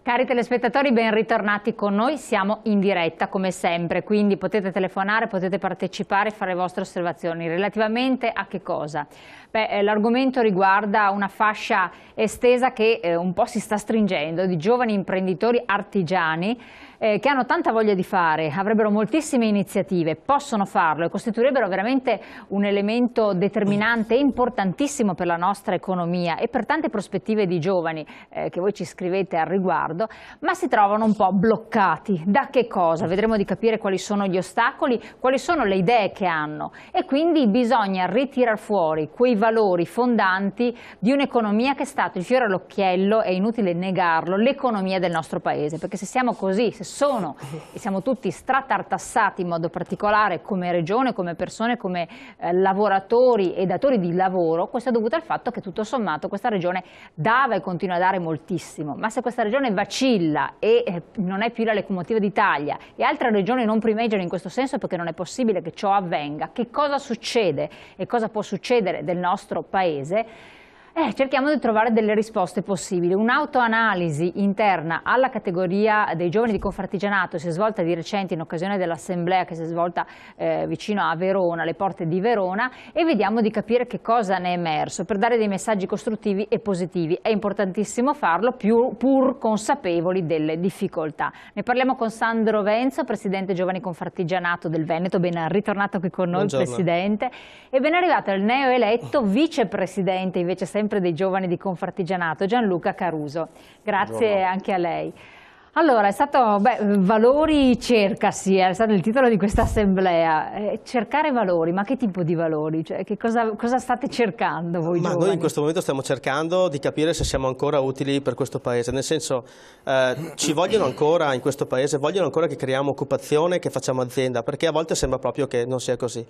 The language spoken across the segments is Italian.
Cari telespettatori, ben ritornati con noi, siamo in diretta come sempre, quindi potete telefonare, potete partecipare e fare le vostre osservazioni. Relativamente a che cosa? L'argomento riguarda una fascia estesa che un po' si sta stringendo, di giovani imprenditori artigiani che hanno tanta voglia di fare, avrebbero moltissime iniziative, possono farlo e costituirebbero veramente un elemento determinante e importantissimo per la nostra economia e per tante prospettive di giovani che voi ci scrivete al riguardo, ma si trovano un po' bloccati. Da che cosa? Vedremo di capire quali sono gli ostacoli, quali sono le idee che hanno e quindi bisogna ritirar fuori quei valori fondanti di un'economia che è stato il fiore all'occhiello, è inutile negarlo, l'economia del nostro paese, perché se siamo così, se sono e siamo tutti stratartassati in modo particolare come regione, come persone, come lavoratori e datori di lavoro, questo è dovuto al fatto che tutto sommato questa regione dava e continua a dare moltissimo, ma se questa regione vacilla e non è più la locomotiva d'Italia e altre regioni non primeggiano in questo senso perché non è possibile che ciò avvenga, che cosa succede e cosa può succedere del nostro paese? Cerchiamo di trovare delle risposte possibili. Un'autoanalisi interna alla categoria dei giovani di Confartigianato si è svolta di recente in occasione dell'assemblea che si è svolta vicino a Verona, alle porte di Verona, e vediamo di capire che cosa ne è emerso per dare dei messaggi costruttivi e positivi. È importantissimo farlo pur consapevoli delle difficoltà. Ne parliamo con Sandro Venzo, Presidente Giovani Confartigianato del Veneto. Ben ritornato qui con noi. Buongiorno. Presidente. E ben arrivato il neoeletto Vicepresidente invece sempre dei giovani di Confartigianato, Gianluca Caruso. Grazie. Buongiorno. Anche a lei. Allora, è stato, valori cercasi, è stato il titolo di questa assemblea. Cercare valori, ma che tipo di valori? Cioè, che cosa state cercando voi giovani? Noi in questo momento stiamo cercando di capire se siamo ancora utili per questo paese, nel senso ci vogliono ancora in questo paese, vogliono ancora che creiamo occupazione, che facciamo azienda, perché a volte sembra proprio che non sia così.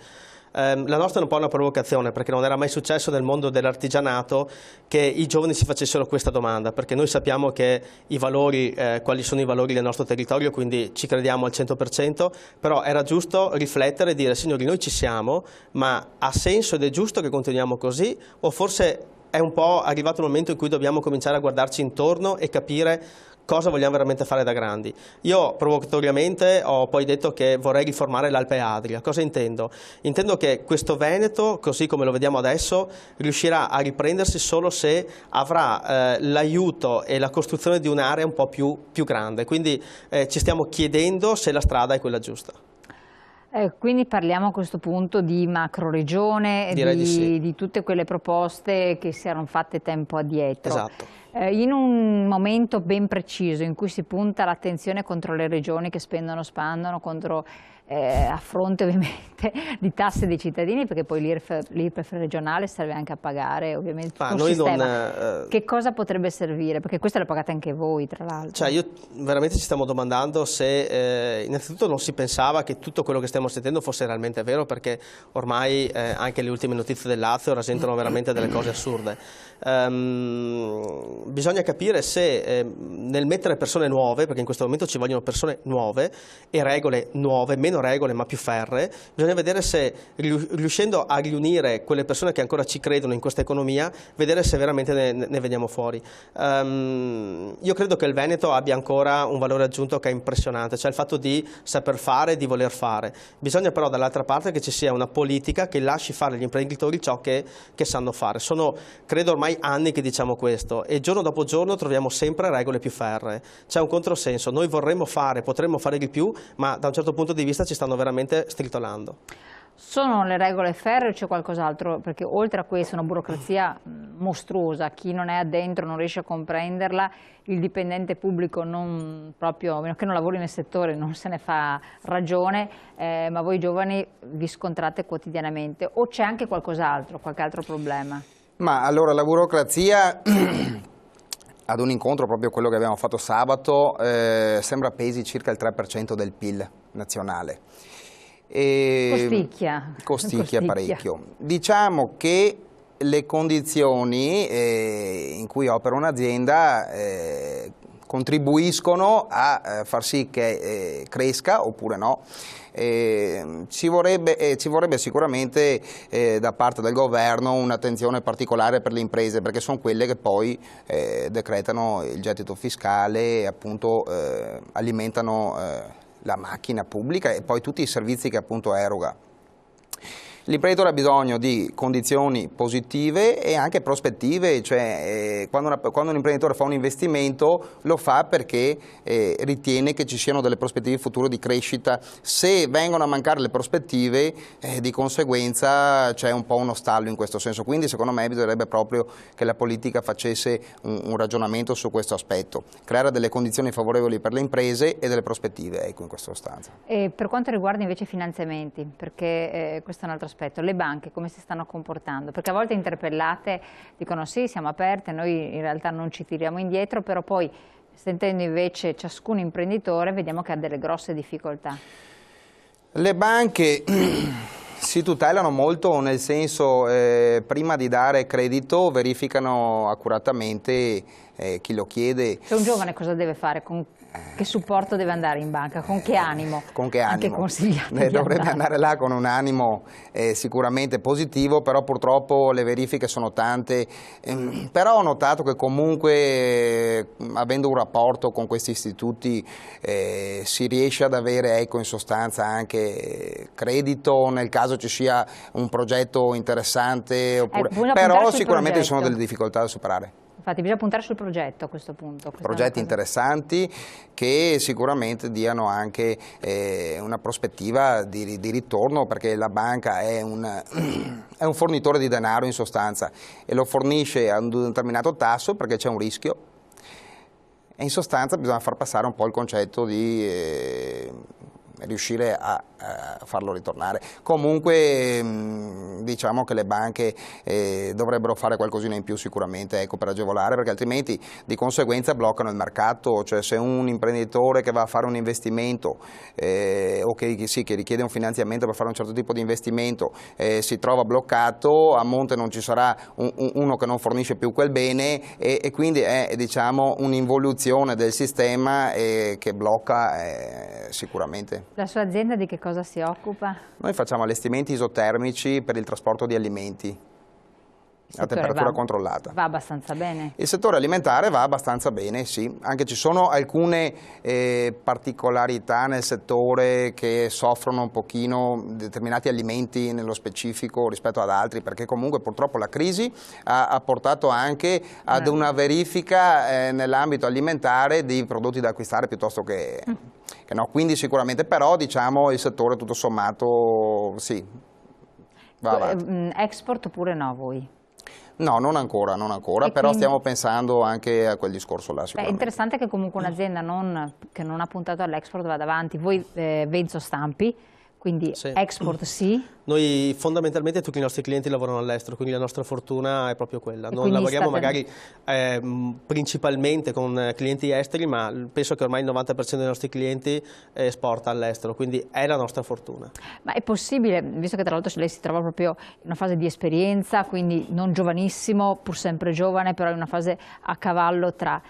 La nostra è un po' una provocazione, perché non era mai successo nel mondo dell'artigianato che i giovani si facessero questa domanda, perché noi sappiamo che i valori, quali sono i valori del nostro territorio, quindi ci crediamo al 100%, però era giusto riflettere e dire: signori, noi ci siamo, ma ha senso ed è giusto che continuiamo così, o forse è un po' arrivato il momento in cui dobbiamo cominciare a guardarci intorno e capire cosa vogliamo veramente fare da grandi. Io provocatoriamente ho poi detto che vorrei riformare l'Alpe Adria. Cosa intendo? Intendo che questo Veneto, così come lo vediamo adesso, riuscirà a riprendersi solo se avrà l'aiuto e la costruzione di un'area un po' più grande. Quindi ci stiamo chiedendo se la strada è quella giusta. Quindi parliamo a questo punto di macroregione, di tutte quelle proposte che si erano fatte tempo addietro. Esatto. In un momento ben preciso in cui si punta l'attenzione contro le regioni che spendono, spandono, a fronte ovviamente di tasse dei cittadini, perché poi l'IRPEF regionale serve anche a pagare ovviamente tutto il sistema. Che cosa potrebbe servire? Perché questa la pagate anche voi, tra l'altro. Cioè, io veramente ci stiamo domandando se innanzitutto non si pensava che tutto quello che stiamo sentendo fosse realmente vero, perché ormai anche le ultime notizie del Lazio rasentano veramente delle cose assurde. Bisogna capire se nel mettere persone nuove, perché in questo momento ci vogliono persone nuove e regole nuove, meno regole ma più ferree, bisogna vedere se riuscendo a riunire quelle persone che ancora ci credono in questa economia, vedere se veramente ne veniamo fuori. Io credo che il Veneto abbia ancora un valore aggiunto che è impressionante, cioè il fatto di saper fare, di voler fare. Bisogna però dall'altra parte che ci sia una politica che lasci fare agli imprenditori ciò che sanno fare. Sono, credo, ormai anni che diciamo questo e giorno dopo giorno troviamo sempre regole più ferree. C'è un controsenso, noi vorremmo fare, potremmo fare di più, ma da un certo punto di vista ci stanno veramente stritolando. Sono le regole ferree o c'è qualcos'altro? Perché oltre a questo una burocrazia mostruosa, chi non è addentro non riesce a comprenderla, il dipendente pubblico non proprio, a meno che non lavori nel settore, non se ne fa ragione, ma voi giovani vi scontrate quotidianamente. O c'è anche qualcos'altro, qualche altro problema? Ma allora la burocrazia, ad un incontro proprio quello che abbiamo fatto sabato, sembra pesi circa il 3% del PIL nazionale. Costicchia parecchio. Diciamo che le condizioni in cui opera un'azienda contribuiscono a far sì che cresca oppure no. Ci vorrebbe sicuramente da parte del governo un'attenzione particolare per le imprese, perché sono quelle che poi decretano il gettito fiscale e appunto alimentano la macchina pubblica e poi tutti i servizi che appunto eroga. L'imprenditore ha bisogno di condizioni positive e anche prospettive, cioè quando un imprenditore fa un investimento lo fa perché ritiene che ci siano delle prospettive future di crescita. Se vengono a mancare le prospettive, di conseguenza c'è un po' uno stallo in questo senso, quindi secondo me bisognerebbe proprio che la politica facesse un ragionamento su questo aspetto, creare delle condizioni favorevoli per le imprese e delle prospettive, ecco, in questa sostanza. E per quanto riguarda invece i finanziamenti, perché questo è un altro aspetto, le banche come si stanno comportando? Perché a volte interpellate dicono sì, siamo aperte, noi in realtà non ci tiriamo indietro, però poi sentendo invece ciascun imprenditore vediamo che ha delle grosse difficoltà. Le banche si tutelano molto, nel senso prima di dare credito verificano accuratamente chi lo chiede. Cioè un giovane cosa deve fare? Con che supporto deve andare in banca? Con che animo? Con che animo? Anche consigliato dovrebbe andare là con un animo sicuramente positivo, però purtroppo le verifiche sono tante. Però ho notato che comunque avendo un rapporto con questi istituti si riesce ad avere, ecco, in sostanza anche credito nel caso ci sia un progetto interessante, oppure, però sicuramente ci sono delle difficoltà da superare. Infatti bisogna puntare sul progetto a questo punto. Progetti interessanti che sicuramente diano anche una prospettiva di ritorno, perché la banca è un fornitore di denaro in sostanza e lo fornisce a un determinato tasso perché c'è un rischio e in sostanza bisogna far passare un po' il concetto di riuscire a farlo ritornare. Comunque diciamo che le banche dovrebbero fare qualcosina in più sicuramente, ecco, per agevolare, perché altrimenti di conseguenza bloccano il mercato. Cioè se un imprenditore che va a fare un investimento o che richiede un finanziamento per fare un certo tipo di investimento si trova bloccato, a monte non ci sarà uno che non fornisce più quel bene e quindi è, diciamo, un'involuzione del sistema che blocca sicuramente. La sua azienda di che cosa si occupa? Noi facciamo allestimenti isotermici per il trasporto di alimenti a temperatura controllata. Va abbastanza bene? Il settore alimentare va abbastanza bene, sì, anche ci sono alcune particolarità nel settore che soffrono un pochino determinati alimenti nello specifico rispetto ad altri, perché comunque purtroppo la crisi ha portato anche ad una verifica nell'ambito alimentare di prodotti da acquistare piuttosto che no, quindi sicuramente, però diciamo il settore tutto sommato sì, va avanti. Export oppure no voi? No, non ancora, però quindi stiamo pensando anche a quel discorso là sicuramente. È interessante che comunque un'azienda che non ha puntato all'export vada avanti. Voi Venzo Stampi, quindi sì. Export sì? Noi fondamentalmente tutti i nostri clienti lavorano all'estero, quindi la nostra fortuna è proprio quella. Non lavoriamo magari principalmente con clienti esteri, ma penso che ormai il 90% dei nostri clienti esporta all'estero, quindi è la nostra fortuna. Ma è possibile, visto che tra l'altro lei si trova proprio in una fase di esperienza, quindi non giovanissimo, pur sempre giovane, però in una fase a cavallo tra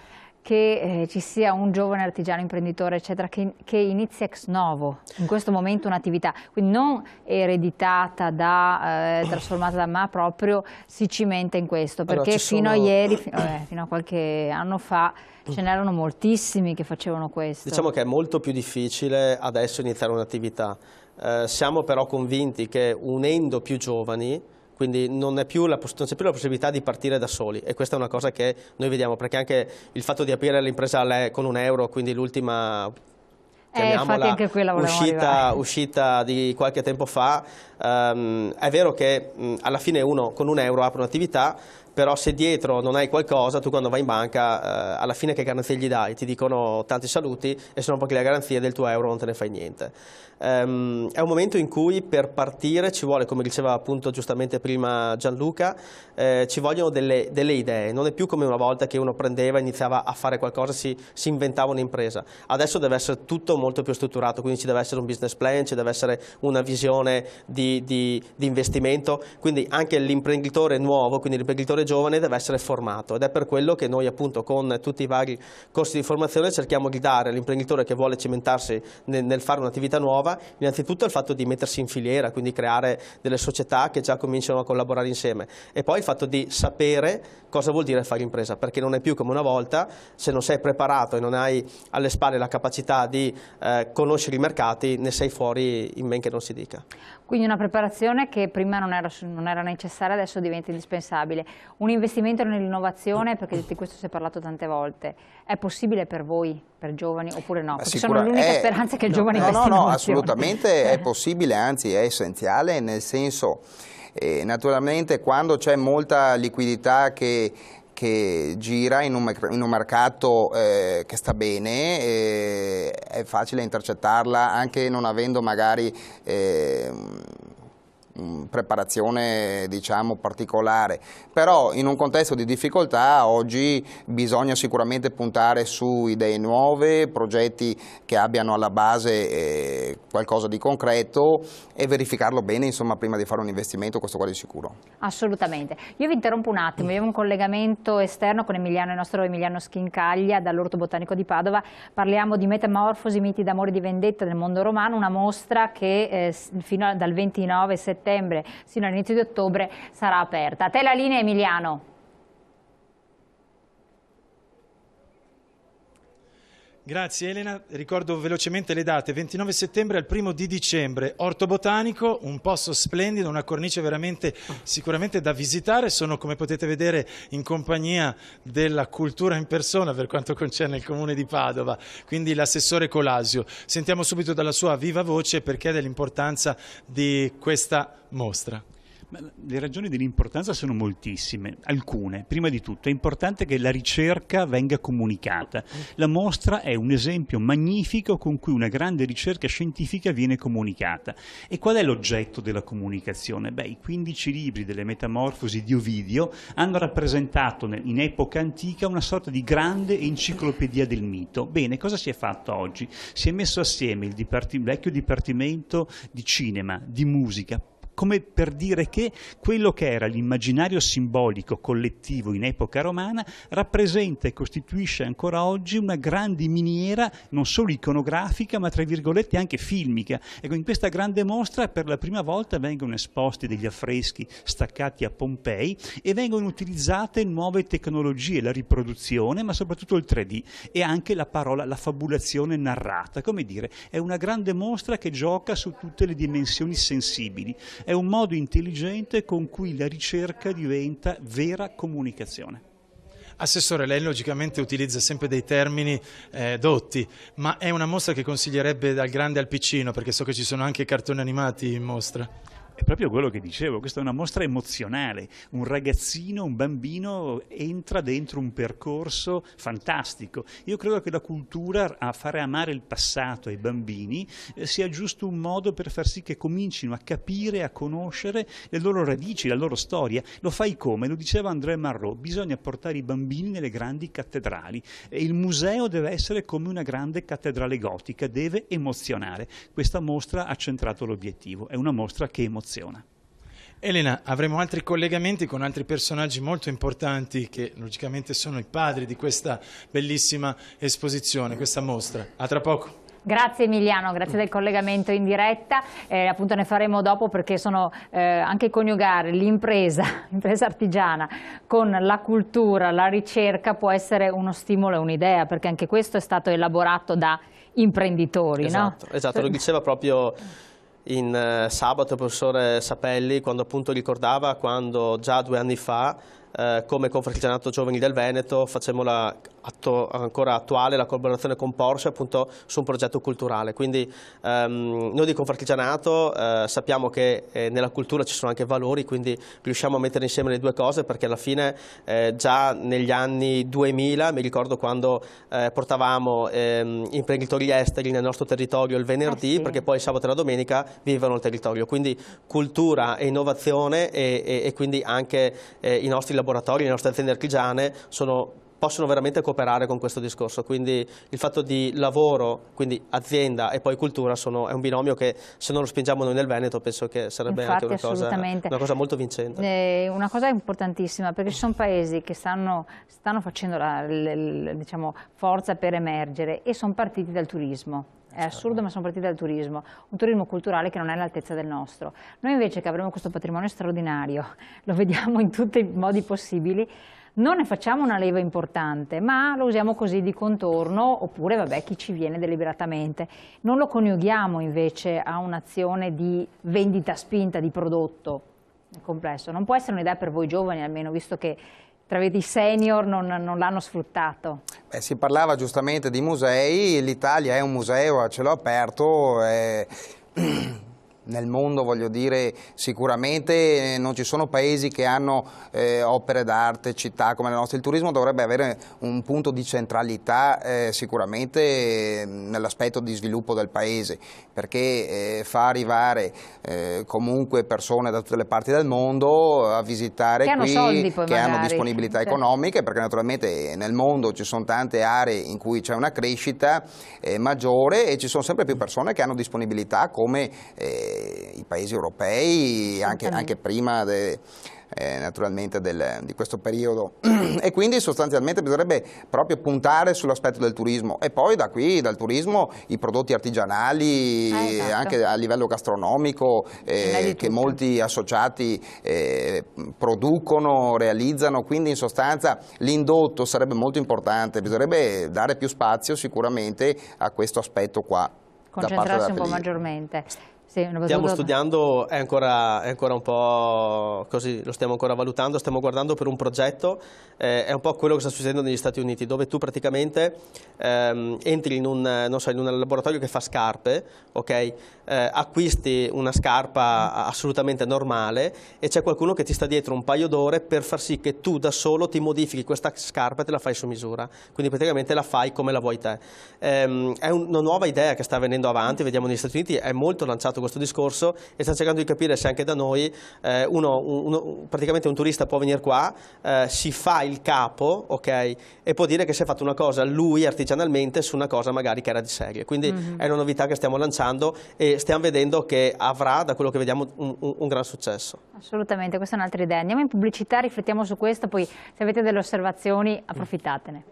che ci sia un giovane artigiano imprenditore eccetera che inizia ex novo in questo momento un'attività, quindi non ereditata trasformata da ma proprio si cimenta in questo, perché allora, fino a ieri, fino a qualche anno fa ce n'erano moltissimi che facevano questo. Diciamo che è molto più difficile adesso iniziare un'attività, siamo però convinti che unendo più giovani, quindi non c'è più la possibilità di partire da soli, e questa è una cosa che noi vediamo, perché anche il fatto di aprire l'impresa con €1, quindi l'ultima uscita di qualche tempo fa, è vero che alla fine uno con €1 apre un'attività, però se dietro non hai qualcosa, tu quando vai in banca, alla fine che garanzie gli dai? Ti dicono tanti saluti e sono poche le garanzie del tuo euro, non te ne fai niente. È un momento in cui per partire ci vuole, come diceva appunto giustamente prima Gianluca, ci vogliono delle idee. Non è più come una volta che uno prendeva, iniziava a fare qualcosa, si inventava un'impresa. Adesso deve essere tutto molto più strutturato, quindi ci deve essere un business plan, ci deve essere una visione di investimento, quindi anche l'imprenditore nuovo, quindi l'imprenditore imprenditore giovane deve essere formato, ed è per quello che noi appunto con tutti i vari corsi di formazione cerchiamo di dare all'imprenditore che vuole cimentarsi nel fare un'attività nuova, innanzitutto il fatto di mettersi in filiera, quindi creare delle società che già cominciano a collaborare insieme, e poi il fatto di sapere cosa vuol dire fare impresa, perché non è più come una volta, se non sei preparato e non hai alle spalle la capacità di conoscere i mercati, ne sei fuori in men che non si dica. Quindi una preparazione che prima non era necessaria, adesso diventa indispensabile. Un investimento nell'innovazione, perché di questo si è parlato tante volte, è possibile per voi, per giovani, oppure no? Perché sono l'unica speranza che il giovane investi in innovazione. Assolutamente è possibile, anzi è essenziale, nel senso, naturalmente quando c'è molta liquidità che gira in un mercato che sta bene, è facile intercettarla anche non avendo magari preparazione diciamo particolare, però in un contesto di difficoltà oggi bisogna sicuramente puntare su idee nuove, progetti che abbiano alla base qualcosa di concreto e verificarlo bene, insomma, prima di fare un investimento, questo qua di sicuro. Assolutamente. Io vi interrompo un attimo, abbiamo un collegamento esterno con Emiliano, il nostro Emiliano Schincaglia dall'Orto Botanico di Padova. Parliamo di Metamorfosi, miti d'amore e di vendetta del mondo romano, una mostra che fino dal 29 settembre sino all'inizio di ottobre sarà aperta. A te la linea, Emiliano. Grazie Elena, ricordo velocemente le date: 29 settembre al 1° di dicembre, Orto Botanico, un posto splendido, una cornice veramente sicuramente da visitare. Sono, come potete vedere, in compagnia della cultura in persona per quanto concerne il comune di Padova, quindi l'assessore Colasio. Sentiamo subito dalla sua viva voce perché dell'importanza di questa mostra. Le ragioni dell'importanza sono moltissime, alcune. Prima di tutto è importante che la ricerca venga comunicata. La mostra è un esempio magnifico con cui una grande ricerca scientifica viene comunicata. E qual è l'oggetto della comunicazione? Beh, i 15 libri delle Metamorfosi di Ovidio hanno rappresentato in epoca antica una sorta di grande enciclopedia del mito. Bene, cosa si è fatto oggi? Si è messo assieme il vecchio dipartimento di cinema, di musica, come per dire che quello che era l'immaginario simbolico collettivo in epoca romana rappresenta e costituisce ancora oggi una grande miniera non solo iconografica ma tra virgolette anche filmica. Ecco, in questa grande mostra per la prima volta vengono esposti degli affreschi staccati a Pompei e vengono utilizzate nuove tecnologie, la riproduzione ma soprattutto il 3D e anche la fabulazione narrata. Come dire, è una grande mostra che gioca su tutte le dimensioni sensibili. È un modo intelligente con cui la ricerca diventa vera comunicazione. Assessore, lei logicamente utilizza sempre dei termini dotti, ma è una mostra che consiglierebbe dal grande al piccino, perché so che ci sono anche cartoni animati in mostra. È proprio quello che dicevo, questa è una mostra emozionale, un ragazzino, un bambino entra dentro un percorso fantastico. Io credo che la cultura a fare amare il passato ai bambini sia giusto un modo per far sì che comincino a capire, a conoscere le loro radici, la loro storia. Lo fai come? Lo diceva André Malraux, bisogna portare i bambini nelle grandi cattedrali e il museo deve essere come una grande cattedrale gotica, deve emozionare. Questa mostra ha centrato l'obiettivo, è una mostra che emoziona. Elena, avremo altri collegamenti con altri personaggi molto importanti che logicamente sono i padri di questa bellissima esposizione, questa mostra. A tra poco. Grazie Emiliano, grazie del collegamento in diretta, appunto ne faremo dopo perché sono anche coniugare l'impresa artigiana con la cultura, la ricerca può essere uno stimolo e un'idea, perché anche questo è stato elaborato da imprenditori, esatto, no? Esatto, lo diceva proprio in sabato il professore Sapelli quando appunto ricordava quando già 2 anni fa come Confartigianato Giovani del Veneto facemmo ancora attuale la collaborazione con Porsche appunto su un progetto culturale, quindi noi di Confartigianato sappiamo che nella cultura ci sono anche valori, quindi riusciamo a mettere insieme le due cose perché alla fine già negli anni 2000 mi ricordo quando portavamo imprenditori esteri nel nostro territorio il venerdì, sì, perché poi il sabato e la domenica vivevano il territorio, quindi cultura e innovazione e quindi anche i nostri laboratori, le nostre aziende artigiane sono possono veramente cooperare con questo discorso, quindi il fatto di lavoro, quindi azienda e poi cultura è un binomio che se non lo spingiamo noi nel Veneto penso che sarebbe anche una cosa molto vincente. Una cosa importantissima, perché ci sono paesi che stanno facendo diciamo, forza per emergere e sono partiti dal turismo. È assurdo, ma sono partiti dal turismo, un turismo culturale che non è all'altezza del nostro. Noi invece che avremo questo patrimonio straordinario, lo vediamo in tutti i modi possibili, non ne facciamo una leva importante, ma lo usiamo così di contorno, oppure vabbè chi ci viene deliberatamente. Non lo coniughiamo invece a un'azione di vendita spinta di prodotto complesso. Non può essere un'idea per voi giovani almeno, visto che i senior non l'hanno sfruttato. Si parlava giustamente di musei, l'Italia è un museo a cielo aperto, nel mondo voglio dire sicuramente non ci sono paesi che hanno opere d'arte, città come la nostra. Il turismo dovrebbe avere un punto di centralità sicuramente nell'aspetto di sviluppo del paese, perché fa arrivare comunque persone da tutte le parti del mondo a visitare che hanno disponibilità economiche, perché naturalmente nel mondo ci sono tante aree in cui c'è una crescita maggiore e ci sono sempre più persone che hanno disponibilità come i paesi europei, anche prima naturalmente di questo periodo, e quindi sostanzialmente bisognerebbe proprio puntare sull'aspetto del turismo e poi da qui, dal turismo, i prodotti artigianali, anche a livello gastronomico, che molti associati producono, realizzano, quindi in sostanza l'indotto sarebbe molto importante, bisognerebbe dare più spazio sicuramente a questo aspetto qua. Concentrarsi un po' maggiormente. Stiamo studiando, è ancora un po' così, lo stiamo ancora valutando, stiamo guardando per un progetto, è un po' quello che sta succedendo negli Stati Uniti, dove tu praticamente entri in un laboratorio che fa scarpe, ok? Acquisti una scarpa assolutamente normale e c'è qualcuno che ti sta dietro un paio d'ore per far sì che tu da solo ti modifichi questa scarpa e te la fai su misura, quindi praticamente la fai come la vuoi te. È una nuova idea che sta venendo avanti, vediamo negli Stati Uniti, è molto lanciato questo discorso e sta cercando di capire se anche da noi praticamente un turista può venire qua, si fa il capo, ok, e può dire che si è fatto una cosa lui artigianalmente su una cosa magari che era di serie, quindi è una novità che stiamo lanciando e stiamo vedendo che avrà, da quello che vediamo, un gran successo. Assolutamente, questa è un'altra idea. Andiamo in pubblicità, riflettiamo su questo, poi se avete delle osservazioni approfittatene.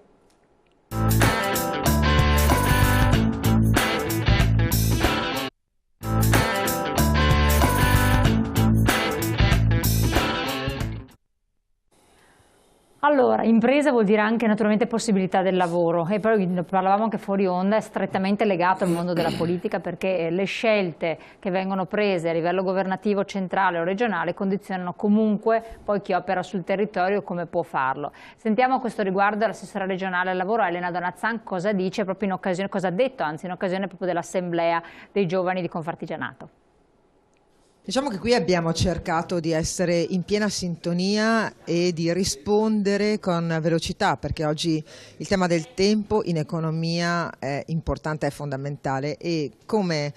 Allora, impresa vuol dire anche naturalmente possibilità del lavoro e poi parlavamo anche fuori onda, è strettamente legato al mondo della politica perché le scelte che vengono prese a livello governativo centrale o regionale condizionano comunque poi chi opera sul territorio come può farlo. Sentiamo a questo riguardo l'assessora regionale al lavoro Elena Donazzan cosa dice proprio in occasione, cosa ha detto anzi in occasione proprio dell'assemblea dei giovani di Confartigianato. Diciamo che qui abbiamo cercato di essere in piena sintonia e di rispondere con velocità, perché oggi il tema del tempo in economia è importante, è fondamentale e come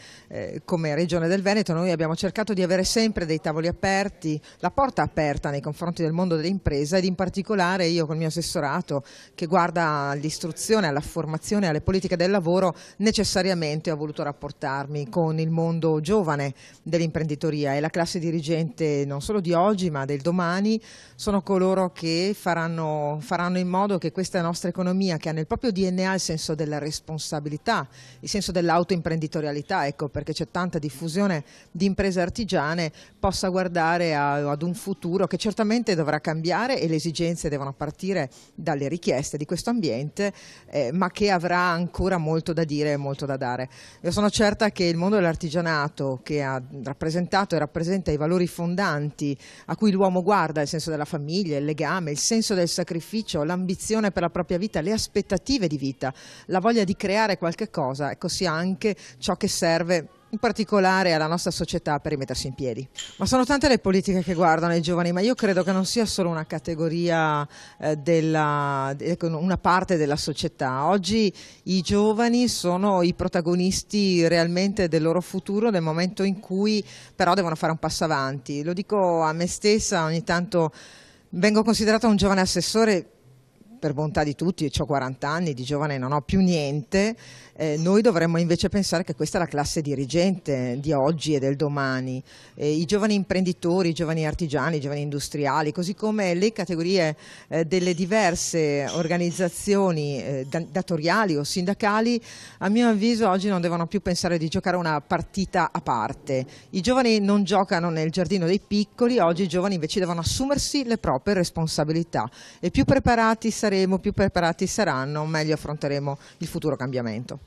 Regione del Veneto noi abbiamo cercato di avere sempre dei tavoli aperti, la porta aperta nei confronti del mondo dell'impresa ed in particolare io col mio assessorato che guarda all'istruzione, alla formazione, alle politiche del lavoro, necessariamente ho voluto rapportarmi con il mondo giovane dell'imprenditoria. E la classe dirigente non solo di oggi ma del domani sono coloro che faranno in modo che questa nostra economia, che ha nel proprio DNA il senso della responsabilità, il senso dell'autoimprenditorialità, ecco perché c'è tanta diffusione di imprese artigiane, possa guardare ad un futuro che certamente dovrà cambiare e le esigenze devono partire dalle richieste di questo ambiente, ma che avrà ancora molto da dire e molto da dare. Io sono certa che il mondo dell'artigianato, che ha rappresentato e rappresenta i valori fondanti a cui l'uomo guarda, il senso della famiglia, il legame, il senso del sacrificio, l'ambizione per la propria vita, le aspettative di vita, la voglia di creare qualche cosa, ecco sia anche ciò che serve in particolare alla nostra società per rimettersi in piedi. Ma sono tante le politiche che guardano i giovani, ma io credo che non sia solo una categoria una parte della società. Oggi i giovani sono i protagonisti realmente del loro futuro nel momento in cui però devono fare un passo avanti. Lo dico a me stessa, ogni tanto vengo considerata un giovane assessore per bontà di tutti, ho 40 anni, di giovane non ho più niente, noi dovremmo invece pensare che questa è la classe dirigente di oggi e del domani. I giovani imprenditori, i giovani artigiani, i giovani industriali, così come le categorie delle diverse organizzazioni datoriali o sindacali, a mio avviso oggi non devono più pensare di giocare una partita a parte. I giovani non giocano nel giardino dei piccoli, oggi i giovani invece devono assumersi le proprie responsabilità e più preparati saremo, più preparati saranno, meglio affronteremo il futuro cambiamento.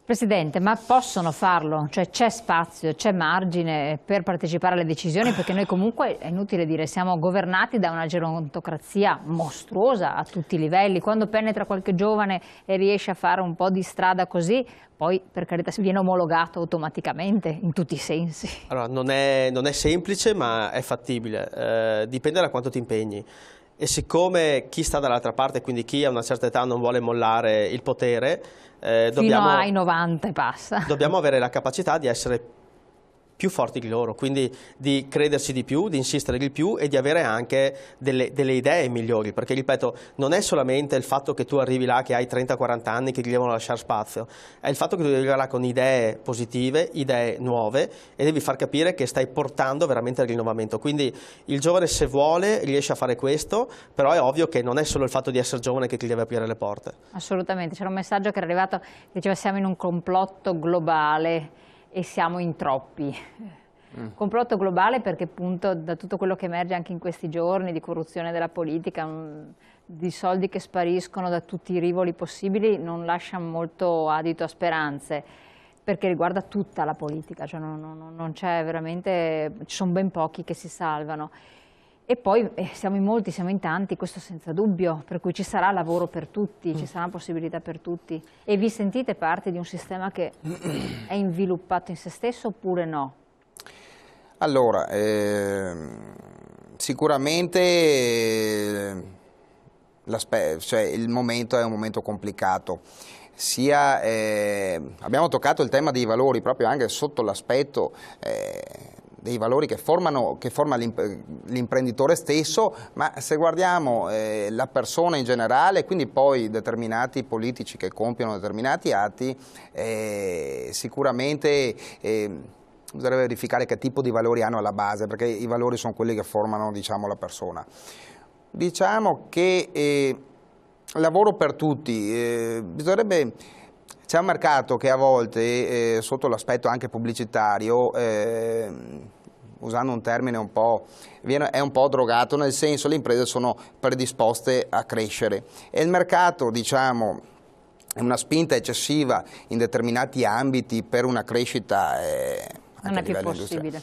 Presidente, ma possono farlo? Cioè c'è spazio, c'è margine per partecipare alle decisioni? Perché noi comunque, è inutile dire, siamo governati da una gerontocrazia mostruosa a tutti i livelli. Quando penetra qualche giovane e riesce a fare un po' di strada così, poi per carità viene omologato automaticamente in tutti i sensi. Allora, non è semplice, ma è fattibile, dipende da quanto ti impegni. E siccome chi sta dall'altra parte, quindi chi a una certa età non vuole mollare il potere, fino ai 90 e passa. Dobbiamo avere la capacità di essere più forti di loro, quindi di credersi di più, di insistere di più e di avere anche delle idee migliori, perché ripeto, non è solamente il fatto che tu arrivi là che hai 30-40 anni che ti devono lasciare spazio, è il fatto che tu devi arrivare là con idee positive, idee nuove e devi far capire che stai portando veramente al rinnovamento. Quindi il giovane, se vuole, riesce a fare questo, però è ovvio che non è solo il fatto di essere giovane che ti deve aprire le porte. Assolutamente, c'era un messaggio che era arrivato che diceva siamo in un complotto globale e siamo in troppi. Complotto globale perché appunto da tutto quello che emerge anche in questi giorni di corruzione della politica, di soldi che spariscono da tutti i rivoli possibili, non lascia molto adito a speranze, perché riguarda tutta la politica, cioè non c'è veramente, ci sono ben pochi che si salvano. E poi siamo in molti, siamo in tanti, questo senza dubbio, per cui ci sarà lavoro per tutti, ci sarà possibilità per tutti. E vi sentite parte di un sistema che è inviluppato in se stesso oppure no? Allora, sicuramente cioè, il momento è un momento complicato. Abbiamo toccato il tema dei valori proprio anche sotto l'aspetto dei valori che forma l'imprenditore stesso, ma se guardiamo la persona in generale, quindi poi determinati politici che compiono determinati atti, sicuramente bisogna verificare che tipo di valori hanno alla base, perché i valori sono quelli che formano, diciamo, la persona. Diciamo che lavoro per tutti, bisognerebbe... C'è un mercato che a volte, sotto l'aspetto anche pubblicitario, usando un termine un po', è un po' drogato, nel senso le imprese sono predisposte a crescere e il mercato, diciamo, è una spinta eccessiva in determinati ambiti per una crescita non è più possibile.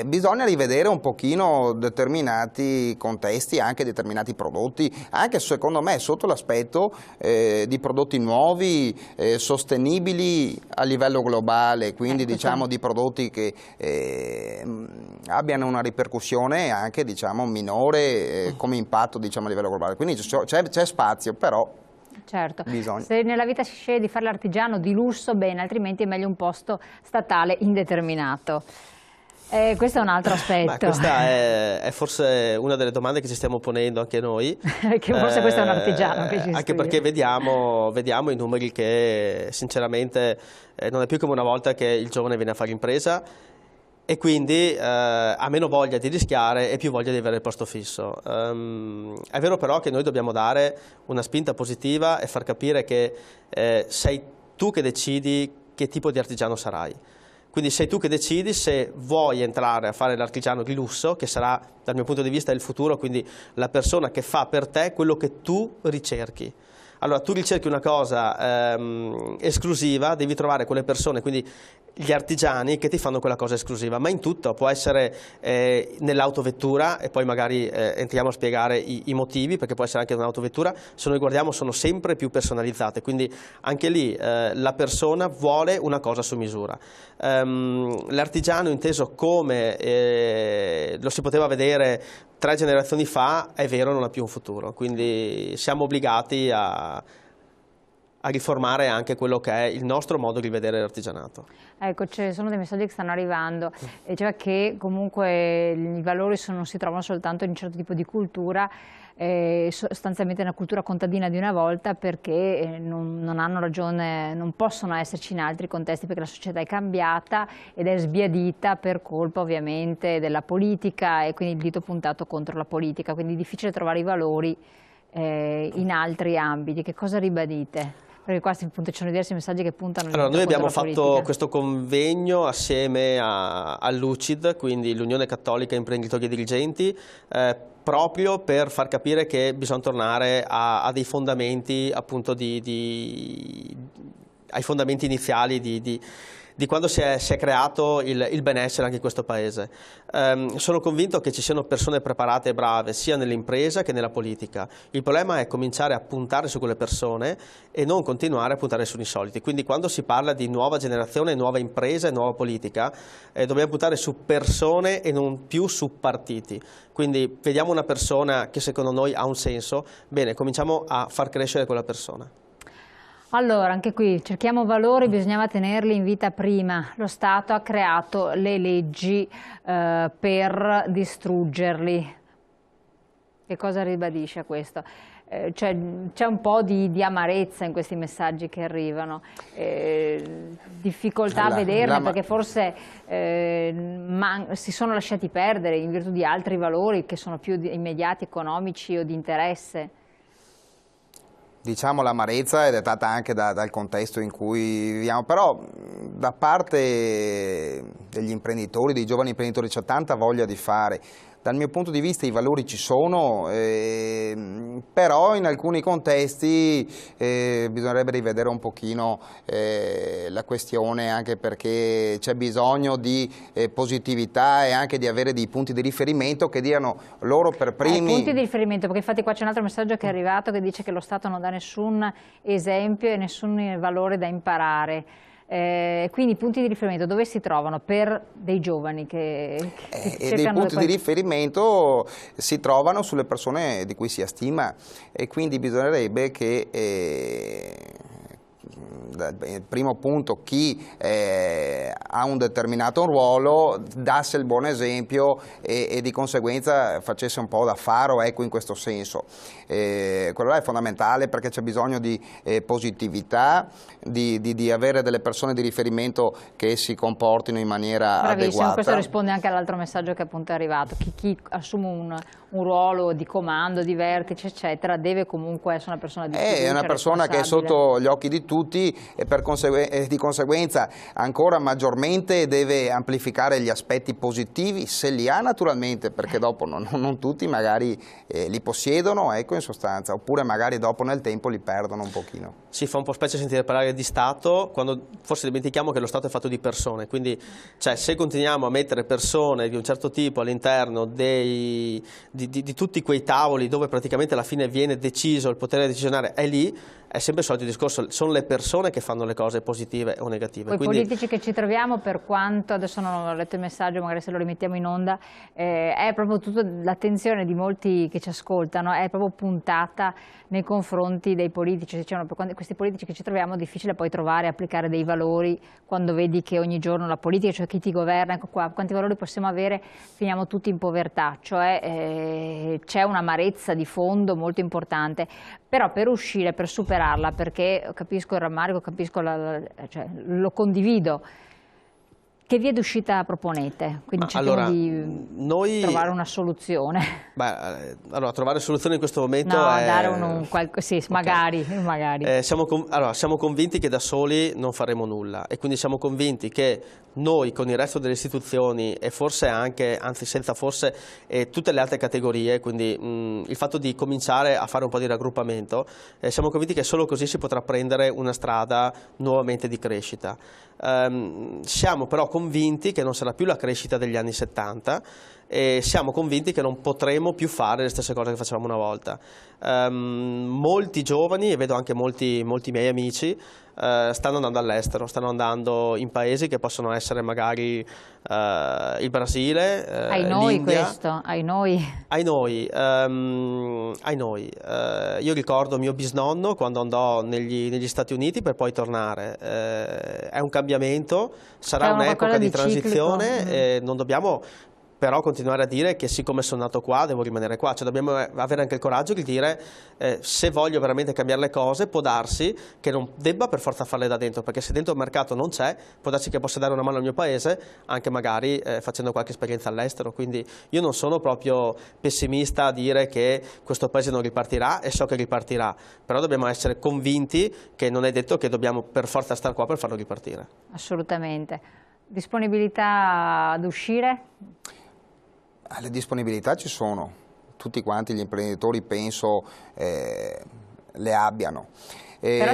Bisogna rivedere un pochino determinati contesti, anche determinati prodotti, anche secondo me sotto l'aspetto di prodotti nuovi, sostenibili a livello globale, quindi diciamo di prodotti che abbiano una ripercussione anche, diciamo, minore come impatto, diciamo, a livello globale. Quindi c'è spazio, però certo, se nella vita si sceglie di fare l'artigiano di lusso, bene, altrimenti è meglio un posto statale indeterminato. Questo è un altro aspetto. Ma questa è forse una delle domande che ci stiamo ponendo anche noi. Che forse questo è un artigiano che ci anche scrive. perché vediamo i numeri che sinceramente non è più come una volta che il giovane viene a fare impresa e quindi ha meno voglia di rischiare e più voglia di avere il posto fisso. È vero però che noi dobbiamo dare una spinta positiva e far capire che sei tu che decidi che tipo di artigiano sarai. Quindi sei tu che decidi se vuoi entrare a fare l'artigiano di lusso, che sarà dal mio punto di vista il futuro, quindi la persona che fa per te quello che tu ricerchi. Allora tu ricerchi una cosa esclusiva, devi trovare quelle persone, quindi gli artigiani che ti fanno quella cosa esclusiva, ma in tutto, può essere nell'autovettura e poi magari entriamo a spiegare i motivi, perché può essere anche un'autovettura, se noi guardiamo sono sempre più personalizzate, quindi anche lì la persona vuole una cosa su misura. L'artigiano inteso come lo si poteva vedere 3 generazioni fa, è vero, non ha più un futuro, quindi siamo obbligati a a riformare anche quello che è il nostro modo di vedere l'artigianato. Ecco, ci sono dei messaggi che stanno arrivando, e cioè che comunque i valori non si trovano soltanto in un certo tipo di cultura, sostanzialmente una cultura contadina di una volta, perché non hanno ragione, non possono esserci in altri contesti, perché la società è cambiata ed è sbiadita per colpa ovviamente della politica, e quindi il dito puntato contro la politica, quindi è difficile trovare i valori in altri ambiti. Che cosa ribadite? Perché qua appunto ci sono diversi messaggi che puntano. Allora, noi abbiamo fatto questo convegno assieme all'UCID, quindi l'Unione Cattolica Imprenditori e Dirigenti, proprio per far capire che bisogna tornare a dei fondamenti, appunto ai fondamenti iniziali di quando si è creato il benessere anche in questo paese. Sono convinto che ci siano persone preparate e brave sia nell'impresa che nella politica. Il problema è cominciare a puntare su quelle persone e non continuare a puntare sugli soliti. Quindi quando si parla di nuova generazione, nuova impresa e nuova politica, dobbiamo puntare su persone e non più su partiti. Quindi vediamo una persona che secondo noi ha un senso, bene, cominciamo a far crescere quella persona. Allora, anche qui cerchiamo valori, bisognava tenerli in vita prima. Lo Stato ha creato le leggi per distruggerli. Che cosa ribadisce questo? C'è un po' di amarezza in questi messaggi che arrivano, difficoltà a vederne, perché forse si sono lasciati perdere in virtù di altri valori che sono più immediati, economici o di interesse. Diciamo l'amarezza è dettata anche dal contesto in cui viviamo, però da parte degli imprenditori, dei giovani imprenditori, c'è tanta voglia di fare. Dal mio punto di vista i valori ci sono, però in alcuni contesti bisognerebbe rivedere un pochino la questione, anche perché c'è bisogno di positività e anche di avere dei punti di riferimento che diano loro per primi. Punti di riferimento, perché infatti qua c'è un altro messaggio che è arrivato che dice che lo Stato non dà nessun esempio e nessun valore da imparare. Quindi i punti di riferimento dove si trovano per dei giovani che e dei punti di riferimento si trovano sulle persone di cui si stima, e quindi bisognerebbe che il primo punto, chi ha un determinato ruolo dasse il buon esempio e di conseguenza facesse un po' da faro, ecco, in questo senso. Quello là è fondamentale, perché c'è bisogno di positività, di avere delle persone di riferimento che si comportino in maniera adeguata. Questo risponde anche all'altro messaggio che appunto è arrivato. Chi assume un ruolo di comando, di vertice, eccetera, deve comunque essere una persona di fiducia, è una persona che è sotto gli occhi di tutti, e di conseguenza ancora maggiormente deve amplificare gli aspetti positivi, se li ha naturalmente, perché dopo non tutti magari li possiedono, ecco, in sostanza, oppure magari dopo nel tempo li perdono un pochino. Si fa un po' specie sentire parlare di Stato quando forse dimentichiamo che lo Stato è fatto di persone, quindi se continuiamo a mettere persone di un certo tipo all'interno di tutti quei tavoli dove praticamente alla fine viene deciso, il potere decisionale è lì, è sempre il solito discorso, sono le persone che fanno le cose positive o negative. I politici che ci troviamo, per quanto, adesso non ho letto il messaggio, magari se lo rimettiamo in onda, è proprio tutta l'attenzione di molti che ci ascoltano, è proprio puntata nei confronti dei politici. Dicevano, per questi politici che ci troviamo è difficile poi trovare e applicare dei valori quando vedi che ogni giorno la politica, cioè chi ti governa, ecco qua, quanti valori possiamo avere, finiamo tutti in povertà, cioè c'è un'amarezza di fondo molto importante, però per uscire, per superarla, perché capisco il rammarico, capisco lo condivido. Che via d'uscita proponete? Quindi cerchiamo di trovare una soluzione. Allora, trovare soluzione in questo momento sì, magari. Siamo convinti che da soli non faremo nulla, e quindi siamo convinti che noi con il resto delle istituzioni e forse anche, anzi senza forse, tutte le altre categorie, quindi il fatto di cominciare a fare un po' di raggruppamento, siamo convinti che solo così si potrà prendere una strada nuovamente di crescita. Siamo però convinti che non sarà più la crescita degli anni 70, e siamo convinti che non potremo più fare le stesse cose che facevamo una volta. Molti giovani, e vedo anche molti miei amici, stanno andando all'estero, stanno andando in paesi che possono essere magari il Brasile, ai noi l'India. questo, ai noi. Ai noi. Io ricordo mio bisnonno quando andò negli Stati Uniti per poi tornare. È un cambiamento, sarà un'epoca di transizione, non dobbiamo però continuare a dire che siccome sono nato qua devo rimanere qua, cioè dobbiamo avere anche il coraggio di dire se voglio veramente cambiare le cose può darsi che non debba per forza farle da dentro, perché se dentro il mercato non c'è può darsi che possa dare una mano al mio paese anche magari facendo qualche esperienza all'estero, quindi io non sono proprio pessimista a dire che questo paese non ripartirà e so che ripartirà, però dobbiamo essere convinti che non è detto che dobbiamo per forza stare qua per farlo ripartire. Assolutamente. Disponibilità ad uscire? Le disponibilità ci sono, tutti quanti gli imprenditori penso le abbiano. Però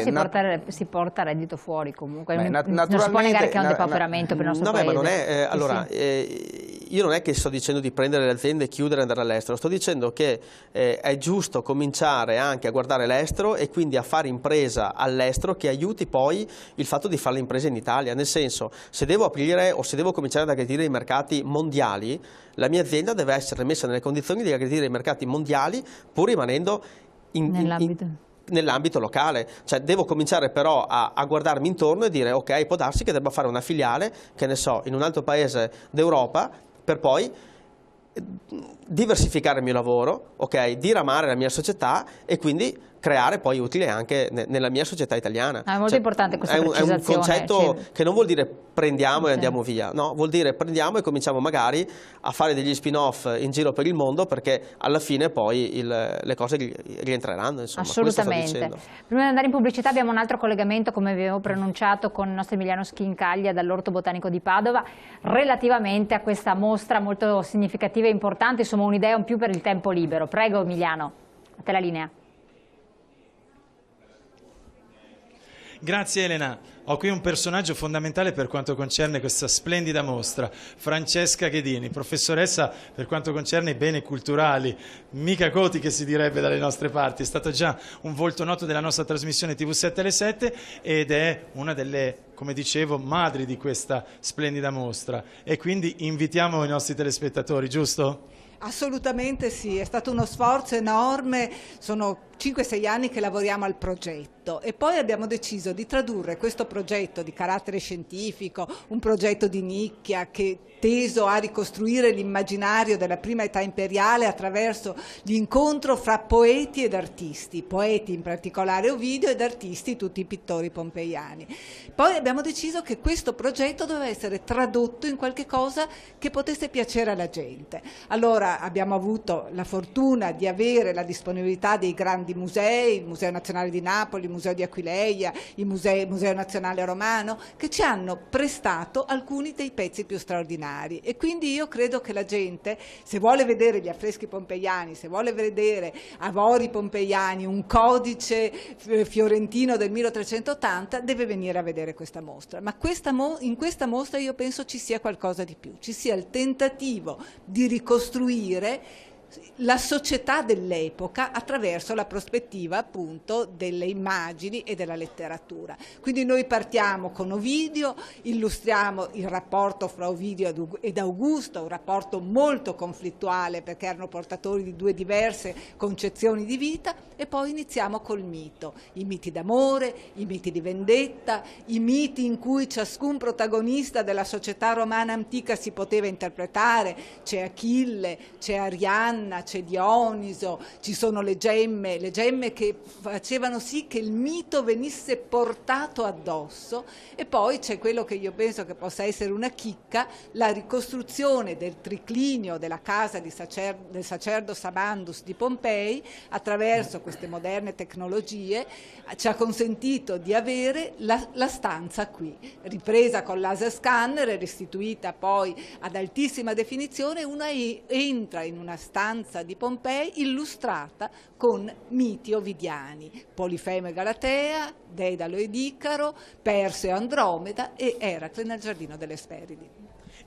si porta reddito fuori comunque, non si può negare che è un depauperamento per il nostro paese. Ma non è, allora, io non è che sto dicendo di prendere le aziende e chiudere e andare all'estero, sto dicendo che è giusto cominciare anche a guardare l'estero e quindi a fare impresa all'estero che aiuti poi il fatto di fare le imprese in Italia, nel senso se devo aprire o se devo cominciare ad aggredire i mercati mondiali, la mia azienda deve essere messa nelle condizioni di aggredire i mercati mondiali pur rimanendo nell'ambito locale, cioè devo cominciare però a guardarmi intorno e dire ok, può darsi che debba fare una filiale, che ne so, in un altro paese d'Europa per poi diversificare il mio lavoro, ok, diramare la mia società e quindi creare poi utile anche nella mia società italiana. È molto importante questa precisazione. È un concetto che non vuol dire prendiamo e andiamo via, no, vuol dire prendiamo e cominciamo magari a fare degli spin-off in giro per il mondo perché alla fine poi le cose rientreranno, insomma. Assolutamente. Prima di andare in pubblicità abbiamo un altro collegamento, come avevo preannunciato, con il nostro Emiliano Schincaglia dall'Orto Botanico di Padova relativamente a questa mostra molto significativa e importante, insomma un'idea in più per il tempo libero. Prego Emiliano, a te la linea. Grazie Elena, ho qui un personaggio fondamentale per quanto concerne questa splendida mostra, Francesca Ghedini, professoressa per quanto concerne i beni culturali, mica Coti che si direbbe dalle nostre parti, è stato già un volto noto della nostra trasmissione TV7 alle 7 ed è una delle, come dicevo, madri di questa splendida mostra e quindi invitiamo i nostri telespettatori, giusto? Assolutamente sì, è stato uno sforzo enorme, sono 5-6 anni che lavoriamo al progetto e poi abbiamo deciso di tradurre questo progetto di carattere scientifico, un progetto di nicchia che teso a ricostruire l'immaginario della prima età imperiale attraverso l'incontro fra poeti ed artisti, poeti in particolare Ovidio ed artisti tutti i pittori pompeiani. Poi abbiamo deciso che questo progetto doveva essere tradotto in qualche cosa che potesse piacere alla gente. Allora abbiamo avuto la fortuna di avere la disponibilità dei grandi musei, il Museo Nazionale di Napoli, il Museo di Aquileia, il Museo Nazionale Romano, che ci hanno prestato alcuni dei pezzi più straordinari e quindi io credo che la gente, se vuole vedere gli affreschi pompeiani, se vuole vedere avori pompeiani, un codice fiorentino del 1380, deve venire a vedere questa mostra. Ma in questa mostra io penso ci sia qualcosa di più, ci sia il tentativo di ricostruire la società dell'epoca attraverso la prospettiva appunto delle immagini e della letteratura. Quindi noi partiamo con Ovidio, illustriamo il rapporto fra Ovidio ed Augusto, un rapporto molto conflittuale perché erano portatori di due diverse concezioni di vita e poi iniziamo col mito, i miti d'amore, i miti di vendetta, i miti in cui ciascun protagonista della società romana antica si poteva interpretare, c'è Achille, c'è Arianna, c'è Dioniso, ci sono le gemme che facevano sì che il mito venisse portato addosso e poi c'è quello che io penso che possa essere una chicca, la ricostruzione del triclinio della casa del sacerdo Samandus di Pompei attraverso queste moderne tecnologie ci ha consentito di avere la stanza qui, ripresa con laser scanner e restituita poi ad altissima definizione, una entra in una stanza di Pompei illustrata con miti ovidiani, Polifemo e Galatea, Dedalo ed Icaro, Perseo e Andromeda e Eracle nel giardino delle Speridi.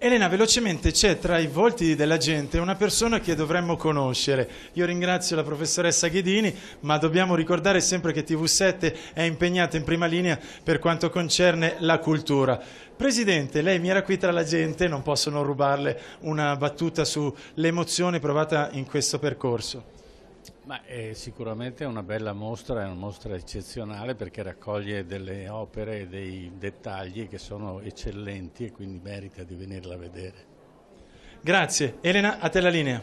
Elena, velocemente, c'è tra i volti della gente una persona che dovremmo conoscere. Io ringrazio la professoressa Ghedini, ma dobbiamo ricordare sempre che TV7 è impegnata in prima linea per quanto concerne la cultura. Presidente, lei mi era qui tra la gente, non posso non rubarle una battuta sull'emozione provata in questo percorso. Ma sicuramente è una bella mostra, è una mostra eccezionale perché raccoglie delle opere e dei dettagli che sono eccellenti e quindi merita di venirla a vedere. Grazie. Elena, a te la linea.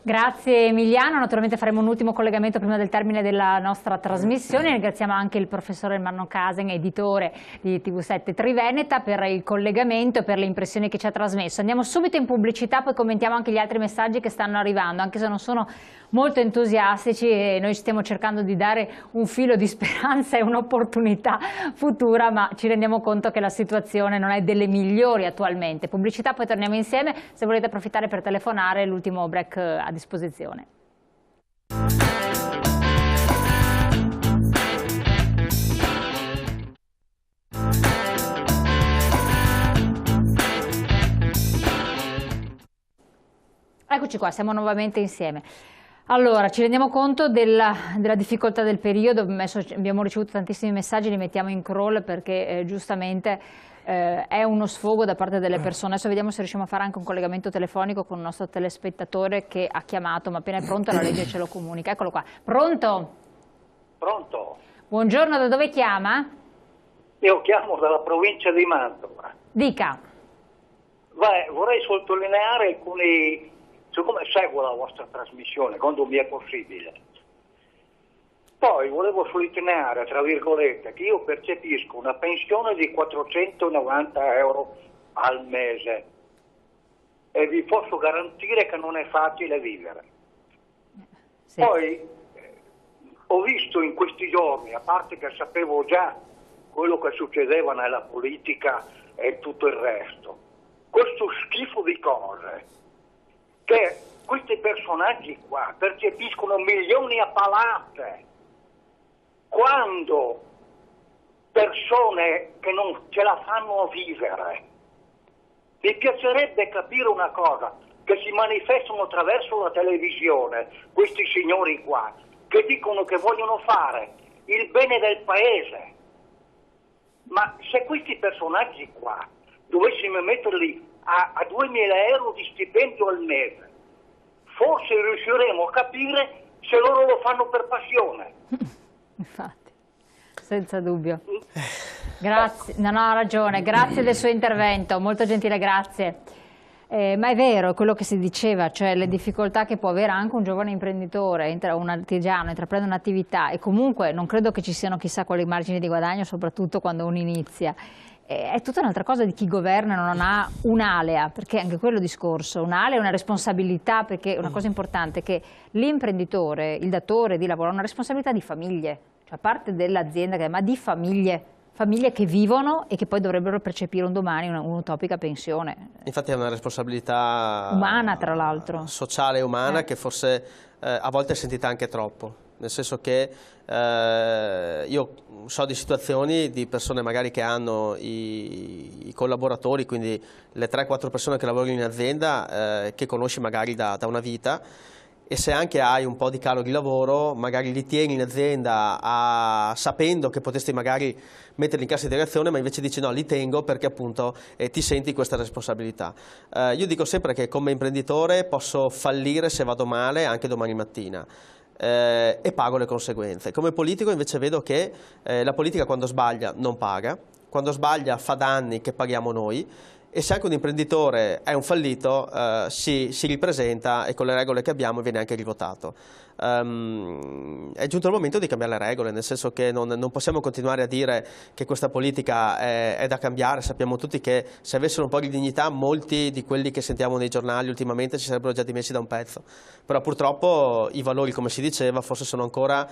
Grazie Emiliano, naturalmente faremo un ultimo collegamento prima del termine della nostra trasmissione. Ringraziamo anche il professore Ermanno Casen, editore di TV7 Triveneta, per il collegamento e per le impressioni che ci ha trasmesso. Andiamo subito in pubblicità, poi commentiamo anche gli altri messaggi che stanno arrivando, anche se non sono molto entusiastici, e noi stiamo cercando di dare un filo di speranza e un'opportunità futura, ma ci rendiamo conto che la situazione non è delle migliori attualmente. Pubblicità, poi torniamo insieme. Se volete approfittare per telefonare, l'ultimo break a disposizione. Eccoci qua, siamo nuovamente insieme. Allora, ci rendiamo conto della difficoltà del periodo. Abbiamo ricevuto tantissimi messaggi, li mettiamo in crawl perché giustamente è uno sfogo da parte delle persone. Adesso vediamo se riusciamo a fare anche un collegamento telefonico con il nostro telespettatore che ha chiamato, ma appena è pronto la legge ce lo comunica. Eccolo qua. Pronto? Pronto? Buongiorno, da dove chiama? Io chiamo dalla provincia di Mantova. Dica. Vorrei sottolineare alcuni, siccome seguo la vostra trasmissione quando mi è possibile. Poi volevo sottolineare, tra virgolette, che io percepisco una pensione di 490 euro al mese e vi posso garantire che non è facile vivere. Sì. Poi ho visto in questi giorni, a parte che sapevo già quello che succedeva nella politica e tutto il resto, questo schifo di cose, che questi personaggi qua percepiscono milioni a palate, quando persone che non ce la fanno a vivere. Mi piacerebbe capire una cosa, che si manifestano attraverso la televisione, questi signori qua, che dicono che vogliono fare il bene del paese. Ma se questi personaggi qua dovessimo metterli a 2.000 euro di stipendio al mese, forse riusciremo a capire se loro lo fanno per passione. Infatti, senza dubbio. Grazie, non ha ragione, grazie del suo intervento, molto gentile, grazie. Ma è vero quello che si diceva, cioè le difficoltà che può avere anche un giovane imprenditore, un artigiano, intraprende un'attività, e comunque non credo che ci siano chissà quali margini di guadagno, soprattutto quando uno inizia. È tutta un'altra cosa di chi governa e non ha un'alea, perché anche quello discorso, un'alea è una responsabilità, perché una cosa importante è che l'imprenditore, il datore di lavoro ha una responsabilità di famiglie, cioè a parte dell'azienda, ma di famiglie che vivono e che poi dovrebbero percepire un domani un'utopica pensione. Infatti è una responsabilità umana, tra l'altro, sociale e umana, che forse a volte è sentita anche troppo. Nel senso che io so di situazioni di persone magari che hanno i collaboratori, quindi le 3-4 persone che lavorano in azienda, che conosci magari da una vita, e se anche hai un po' di calo di lavoro, magari li tieni in azienda sapendo che potresti magari metterli in cassa integrazione, ma invece dici no, li tengo perché appunto ti senti questa responsabilità. Io dico sempre che come imprenditore posso fallire se vado male anche domani mattina. E pago le conseguenze. Come politico invece vedo che la politica quando sbaglia non paga, quando sbaglia fa danni che paghiamo noi, e se anche un imprenditore è un fallito si ripresenta e con le regole che abbiamo viene anche rivotato. È giunto il momento di cambiare le regole, nel senso che non possiamo continuare a dire che questa politica è da cambiare. Sappiamo tutti che se avessero un po' di dignità molti di quelli che sentiamo nei giornali ultimamente ci sarebbero già dimessi da un pezzo, però purtroppo i valori, come si diceva, forse sono ancora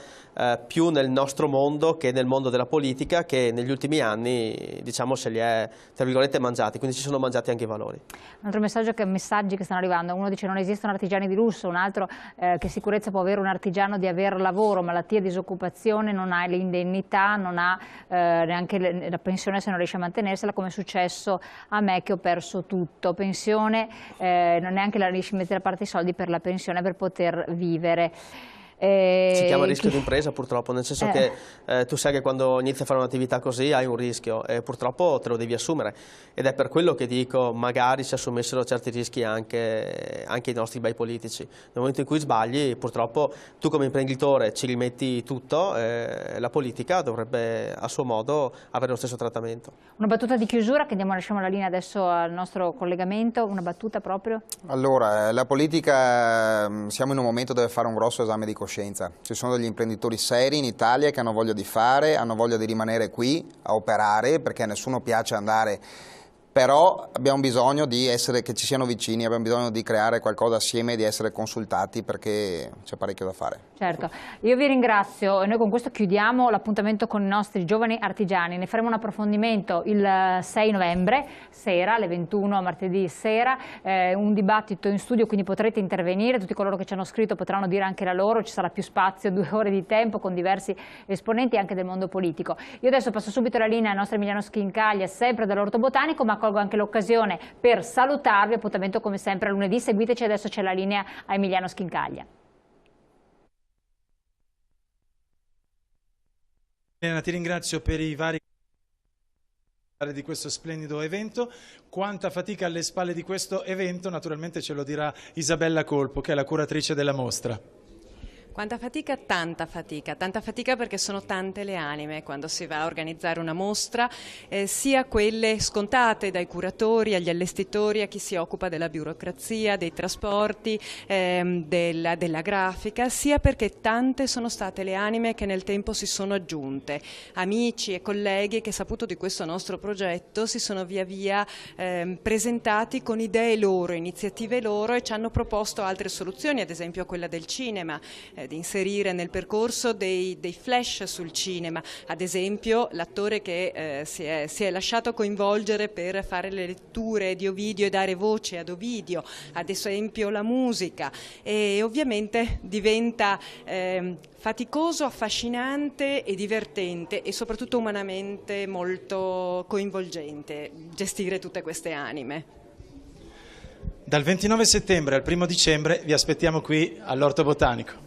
più nel nostro mondo che nel mondo della politica, che negli ultimi anni diciamo se li è tra virgolette mangiati, quindi ci sono mangiati anche i valori. Un altro messaggi che stanno arrivando, uno dice non esistono artigiani di lusso, un altro che sicurezza può avere per un artigiano di avere lavoro, malattia, disoccupazione, non ha l'indennità, non ha neanche la pensione se non riesce a mantenersela, come è successo a me che ho perso tutto, pensione, non neanche riesci a mettere a parte i soldi per la pensione per poter vivere. Si chiama rischio d'impresa purtroppo, nel senso che tu sai che quando inizi a fare un'attività così hai un rischio e purtroppo te lo devi assumere, ed è per quello che dico magari si assumessero certi rischi anche i nostri bei politici. Nel momento in cui sbagli purtroppo tu come imprenditore ci rimetti tutto, la politica dovrebbe a suo modo avere lo stesso trattamento. Una battuta di chiusura che lasciamo la linea adesso al nostro collegamento, una battuta proprio? Allora, la politica, siamo in un momento dove fare un grosso esame di coscienza. Ci sono degli imprenditori seri in Italia che hanno voglia di fare, hanno voglia di rimanere qui a operare, perché a nessuno piace andare, però abbiamo bisogno di essere, che ci siano vicini, abbiamo bisogno di creare qualcosa assieme, di essere consultati, perché c'è parecchio da fare. Certo, io vi ringrazio e noi con questo chiudiamo l'appuntamento con i nostri giovani artigiani. Ne faremo un approfondimento il 6 novembre sera, alle 21 martedì sera, un dibattito in studio, quindi potrete intervenire, tutti coloro che ci hanno scritto potranno dire anche la loro, ci sarà più spazio, 2 ore di tempo con diversi esponenti anche del mondo politico. Io adesso passo subito la linea al nostro Emiliano Schincaglia, sempre dall'Orto Botanico, ma colgo anche l'occasione per salutarvi, appuntamento come sempre a lunedì, seguiteci, adesso c'è la linea a Emiliano Schincaglia. Elena, ti ringrazio per i vari di questo splendido evento. Quanta fatica alle spalle di questo evento, naturalmente ce lo dirà Isabella Colpo, che è la curatrice della mostra. Quanta fatica? Tanta fatica perché sono tante le anime quando si va a organizzare una mostra, sia quelle scontate dai curatori, agli allestitori, a chi si occupa della burocrazia, dei trasporti, della grafica, sia perché tante sono state le anime che nel tempo si sono aggiunte, amici e colleghi che, saputo di questo nostro progetto, si sono via via presentati con idee loro, iniziative loro, e ci hanno proposto altre soluzioni, ad esempio quella del cinema, di inserire nel percorso dei flash sul cinema, ad esempio l'attore che si è lasciato coinvolgere per fare le letture di Ovidio e dare voce ad Ovidio, ad esempio la musica, e ovviamente diventa faticoso, affascinante e divertente e soprattutto umanamente molto coinvolgente gestire tutte queste anime. Dal 29 settembre al 1° dicembre vi aspettiamo qui all'Orto Botanico.